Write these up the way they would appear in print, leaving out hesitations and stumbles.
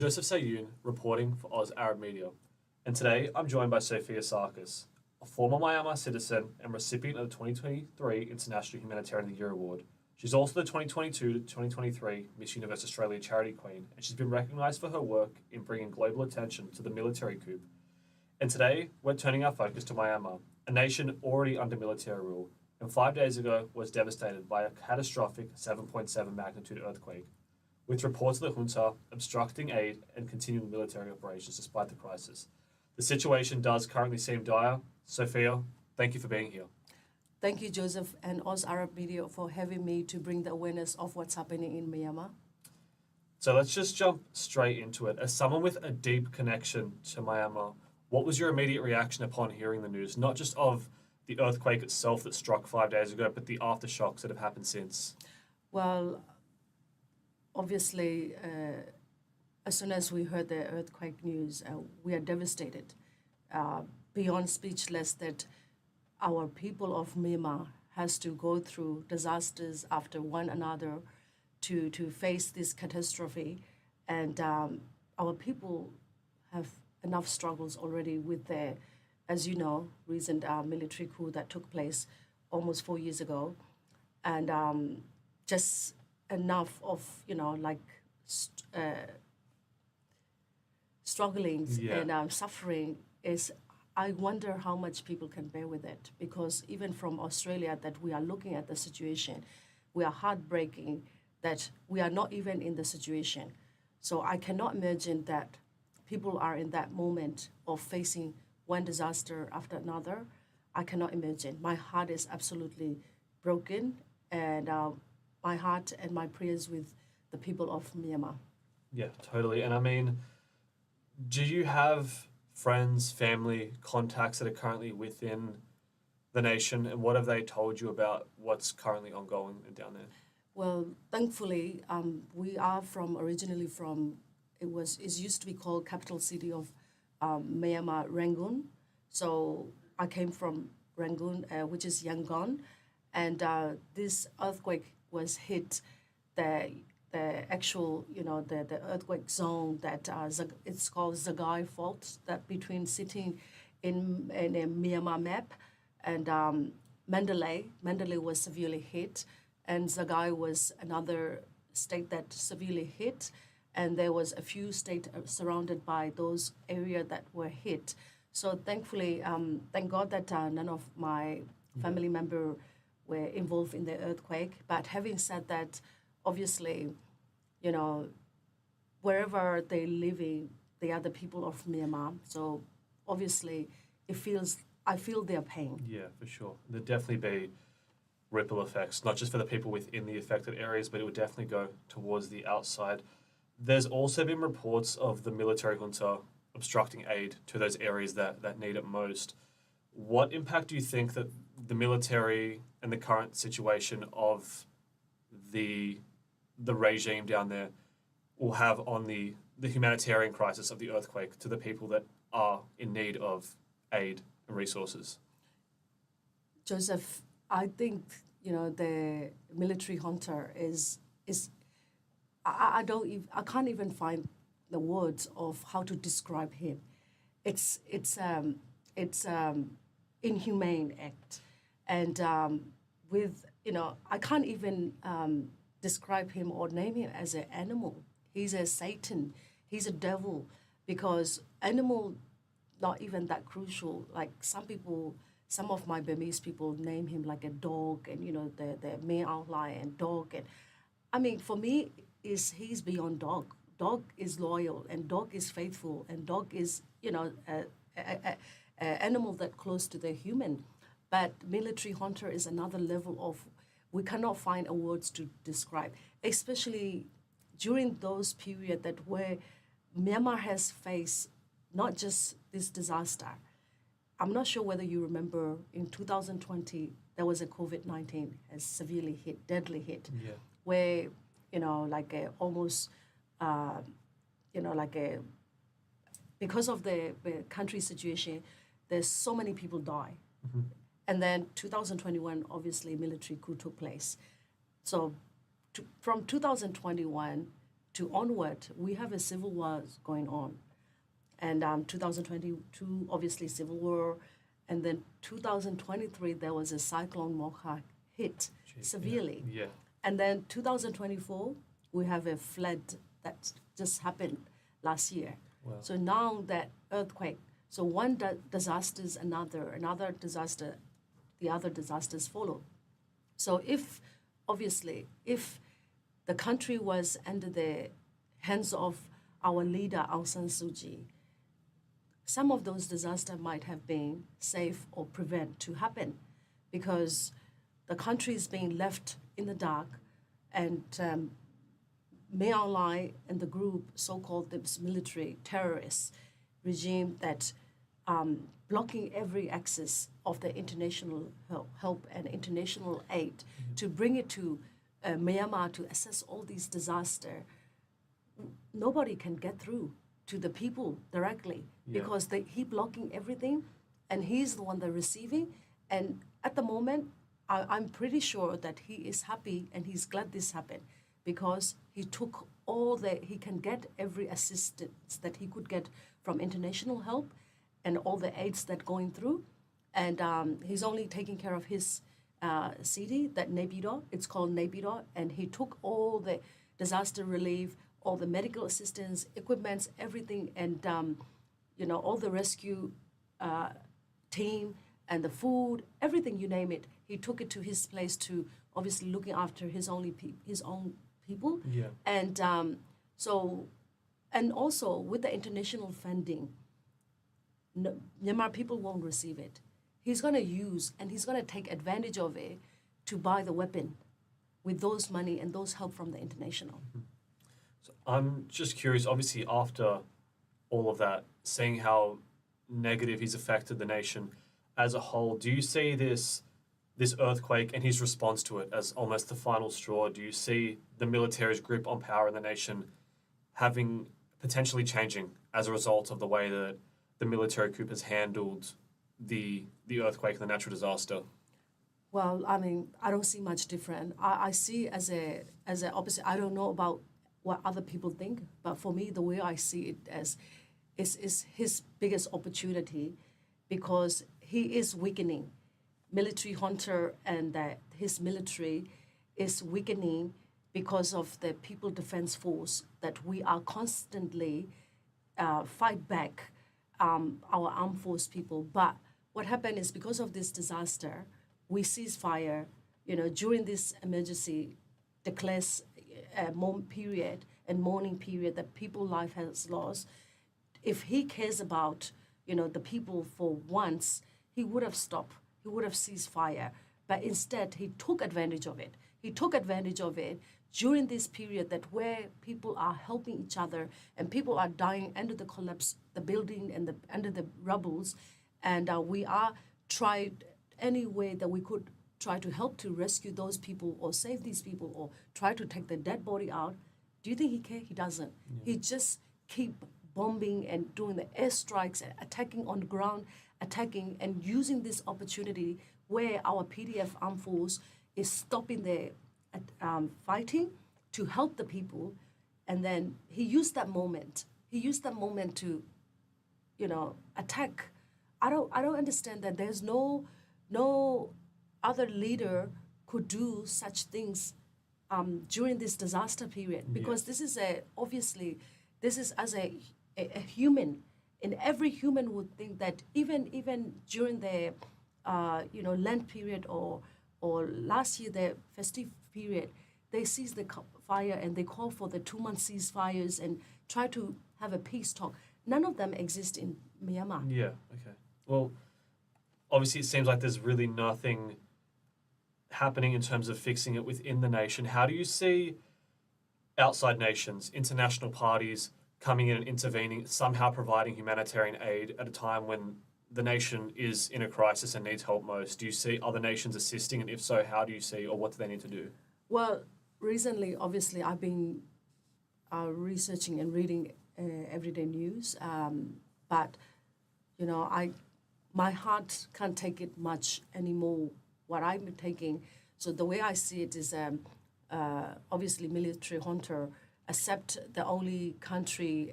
Joseph Sahyoun, reporting for Oz Arab Media. And today I'm joined by Sophia Sarkis, a former Myanmar citizen and recipient of the 2023 International Humanitarian of the Year Award. She's also the 2022 to 2023 Miss Universe Australia Charity Queen, and she's been recognised for her work in bringing global attention to the military coup. And today we're turning our focus to Myanmar, a nation already under military rule, and 5 days ago was devastated by a catastrophic 7.7 magnitude earthquake, with reports of the junta obstructing aid and continuing military operations despite the crisis. The situation does currently seem dire. Sophia, thank you for being here. Thank you, Joseph, and Oz Arab Media for having me to bring the awareness of what's happening in Myanmar. So let's just jump straight into it. As someone with a deep connection to Myanmar, what was your immediate reaction upon hearing the news, not just of the earthquake itself that struck 5 days ago, but the aftershocks that have happened since? Well, obviously, as soon as we heard the earthquake news, we are devastated, beyond speechless that our people of Myanmar has to go through disasters after one another to face this catastrophe. And our people have enough struggles already with the, as you know, recent military coup that took place almost 4 years ago. And just enough of, strugglings and suffering is, I wonder how much people can bear with it, because even from Australia that we are looking at the situation, we are heartbreaking that we are not even in the situation. So I cannot imagine that people are in that moment of facing one disaster after another. I cannot imagine. My heart is absolutely broken, and my heart and my prayers with the people of Myanmar. Yeah, totally. And I mean, do you have friends, family, contacts that are currently within the nation, and what have they told you about what's currently ongoing down there? Well, thankfully, we are originally from, it used to be called capital city of Myanmar, Rangoon. So I came from Rangoon, which is Yangon, and this earthquake was hit the actual, the earthquake zone that it's called Zagai Fault, that between sitting in a Myanmar map, and Mandalay. Mandalay was severely hit, and Zagai was another state that severely hit, and there was a few states surrounded by those areas that were hit. So thankfully, thank God that none of my family member were involved in the earthquake. But having said that, obviously, wherever they're living, they are the people of Myanmar. So obviously, I feel their pain. Yeah, for sure. There'd definitely be ripple effects, not just for the people within the affected areas, but it would definitely go towards the outside. There's also been reports of the military junta obstructing aid to those areas that need it most. What impact do you think that the military and the current situation of the regime down there will have on the humanitarian crisis of the earthquake to the people that are in need of aid and resources? Joseph, I think the military junta is I can't even find the words of how to describe him. It's inhumane act, and I can't even describe him or name him as an animal. He's a Satan. He's a devil, because animal not even that crucial. Like some of my Burmese people name him like a dog, and the main outline and dog, and I mean for me he's beyond dog. Dog is loyal, and dog is faithful, and dog is a animal that close to the human. But military hunter is another level of, we cannot find a words to describe, especially during those period that where Myanmar has faced not just this disaster. I'm not sure whether you remember in 2020 there was a COVID-19 has severely hit, deadly hit, where because of the country situation, there's so many people die. Mm-hmm. And then 2021, obviously, military coup took place. So from 2021 to onward, we have a civil war going on. And 2022, obviously, civil war. And then 2023, there was a cyclone Mocha hit severely. Yeah. And then 2024, we have a flood that just happened last year. Wow. So now that earthquake, so one disaster is another disaster, the other disasters follow. So if the country was under the hands of our leader Aung San Suu Kyi, some of those disasters might have been safe or prevent to happen, because the country is being left in the dark, and Myanmar and the group, so-called this military terrorist regime that blocking every access of the international help and international aid to bring it to Myanmar to assess all these disasters. Nobody can get through to the people directly because he blocking everything, and he's the one that's receiving. And at the moment, I'm pretty sure that he is happy and he's glad this happened, because he took he can get every assistance that he could get from international help and all the aids that going through. And he's only taking care of his city, that Naypyidaw, it's called Naypyidaw, and he took all the disaster relief, all the medical assistance, equipments, everything, and all the rescue team and the food, everything, you name it. He took it to his place to obviously looking after his own people. Yeah. And and also with the international funding, Myanmar people won't receive it. He's going to use and he's going to take advantage of it to buy the weapon with those money and those help from the international. So I'm just curious, obviously, after all of that, seeing how negative he's affected the nation as a whole, do you see this earthquake and his response to it as almost the final straw? Do you see the military's grip on power in the nation potentially changing as a result of the way that the military coup has handled the earthquake and the natural disaster? Well, I mean, I don't see much different. I see as a opposite. I don't know about what other people think, but for me, the way I see it as is his biggest opportunity, because he is weakening. Military junta and his military is weakening because of the People Defense Force that we are constantly fight back our armed force people. But what happened is, because of this disaster, we cease fire. During this emergency declares mourning period that people life has lost. If he cares about the people for once, he would have stopped. He would have ceased fire. But instead, he took advantage of it. He took advantage of it during this period that where people are helping each other and people are dying under the collapse, the building and under the rubbles. And we are tried any way that we could try to help to rescue those people or save these people or try to take the dead body out. Do you think he cares? He doesn't. Yeah. He just keep bombing and doing the airstrikes and attacking on the ground, attacking and using this opportunity where our PDF armed force is stopping the fighting to help the people. And then he used that moment. He used that moment to, attack. I don't understand that there's no other leader could do such things during this disaster period, because this is as a human, and every human would think that even during the Lent period or last year the festive period, they cease the fire and they call for the 2-month ceasefires and try to have a peace talk. None of them exist in Myanmar. Yeah. Okay. Well, obviously it seems like there's really nothing happening in terms of fixing it within the nation. How do you see outside nations, international parties coming in and intervening, somehow providing humanitarian aid at a time when the nation is in a crisis and needs help most? Do you see other nations assisting? And if so, how do you see, or what do they need to do? Well, recently, obviously, I've been researching and reading everyday news, but my heart can't take it much anymore, what I've been taking. So the way I see it is obviously military junta accept the only country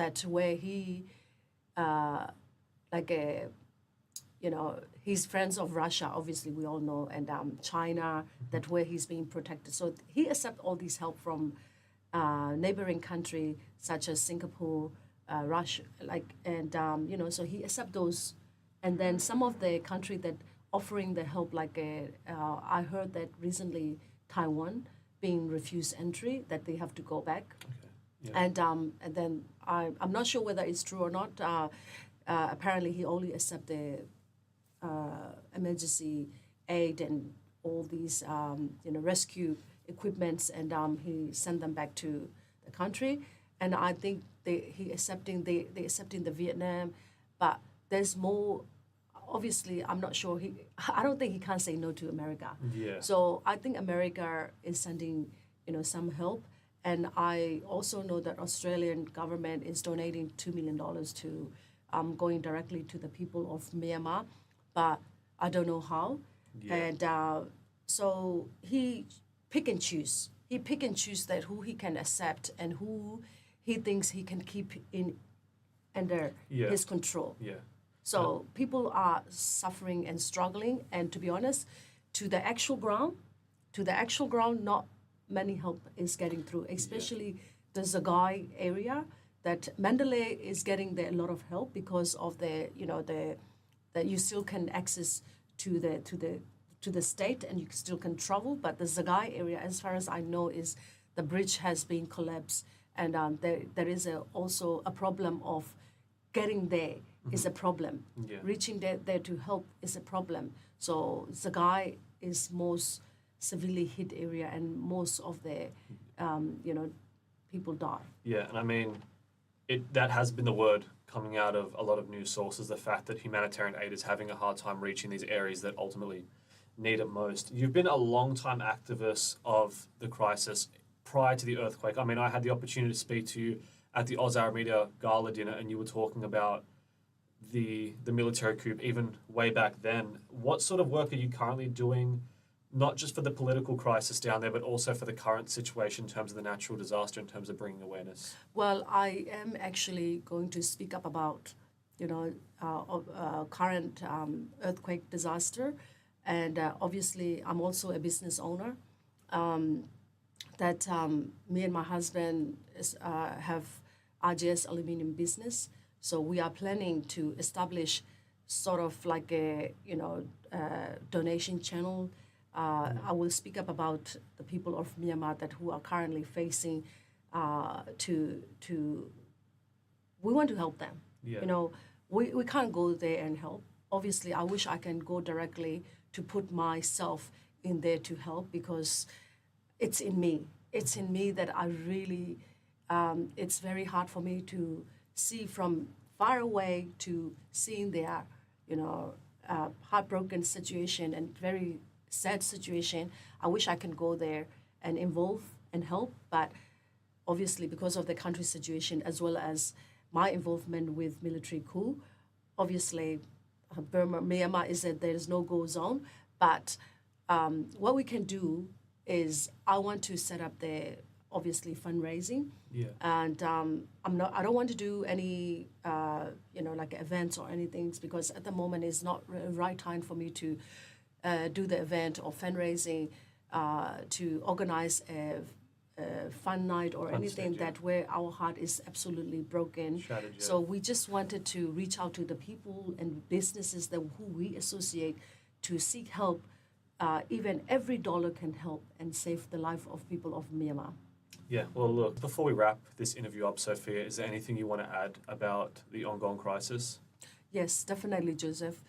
that where he like a he's friends of Russia, obviously we all know, and China, that where he's being protected. So he accept all these help from neighboring country such as Singapore, Russia, so he accept those, and then some of the country that offering the help, I heard that recently Taiwan being refused entry, that they have to go back. Okay. Yeah. And then I'm not sure whether it's true or not. Apparently, he only accept the emergency aid and all these rescue equipments, and he sent them back to the country. And I think they accepting the Vietnam, but there's more. Obviously, I'm not sure. I don't think he can say no to America. Yeah. So I think America is sending some help. And I also know that Australian government is donating $2 million to going directly to the people of Myanmar, but I don't know how. Yeah. And so he pick and choose. He pick and choose that who he can accept and who he thinks he can keep under his control. Yeah. So people are suffering and struggling, and to be honest, to the actual ground, not many help is getting through, especially the Zagai area. That Mandalay is getting a lot of help because of that you still can access to the state and you still can travel. But the Zagai area, as far as I know, is the bridge has been collapsed, and there is also a problem of getting there is a problem. Yeah. Reaching there to help is a problem. So Zagai is most severely hit area, and most of the people die. Yeah, and I mean, that has been the word coming out of a lot of news sources, the fact that humanitarian aid is having a hard time reaching these areas that ultimately need it most. You've been a long-time activist of the crisis prior to the earthquake. I mean, I had the opportunity to speak to you at the Oz Arab Media Gala dinner, and you were talking about the military coup even way back then. What sort of work are you currently doing, not just for the political crisis down there, but also for the current situation in terms of the natural disaster, in terms of bringing awareness? Well, I am actually going to speak up about, current earthquake disaster, and obviously I'm also a business owner. Me and my husband have RGS aluminum business, so we are planning to establish sort of like a donation channel. I will speak up about the people of Myanmar who are currently facing we want to help them. Yeah. We can't go there and help. Obviously, I wish I can go directly to put myself in there to help, because it's in me. It's in me that I really, it's very hard for me to see from far away to seeing their, heartbroken situation and very sad situation. I wish I can go there and involve and help, but obviously because of the country situation as well as my involvement with military coup, obviously Myanmar is that there is no go zone, but what we can do is I want to set up the obviously fundraising. Yeah. And I don't want to do any like events or anything, because at the moment it's not the right time for me to do the event or fundraising, to organize a fun night or anything that where our heart is absolutely broken. Shattered, yeah. So we just wanted to reach out to the people and businesses who we associate to seek help. Even every dollar can help and save the life of people of Myanmar. Yeah, well, look, before we wrap this interview up, Sophia, is there anything you want to add about the ongoing crisis? Yes, definitely, Joseph.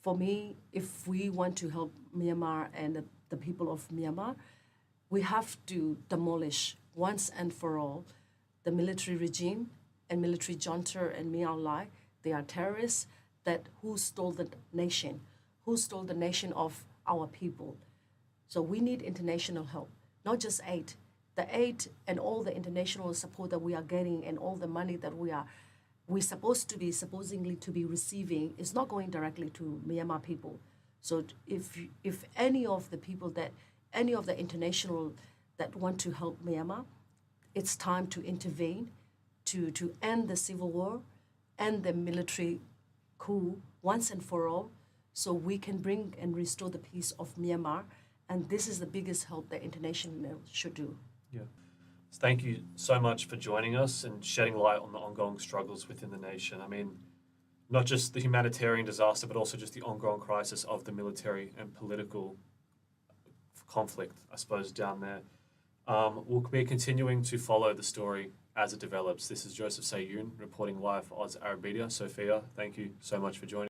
For me, if we want to help Myanmar and the people of Myanmar, we have to demolish once and for all the military regime and military junta and Myanmar Lai. They are terrorists who stole the nation of our people. So we need international help, not just aid. The aid and all the international support that we are getting and all the money that we're supposedly to be receiving is not going directly to Myanmar people. So if any of the people any of the international that want to help Myanmar, it's time to intervene, to end the civil war, end the military coup once and for all, so we can bring and restore the peace of Myanmar. And this is the biggest help that international should do. Yeah. Thank you so much for joining us and shedding light on the ongoing struggles within the nation. I mean, not just the humanitarian disaster, but also just the ongoing crisis of the military and political conflict, I suppose, down there. We'll be continuing to follow the story as it develops. This is Joseph Sahyoun reporting live for Oz Arab Media. Sophia, thank you so much for joining.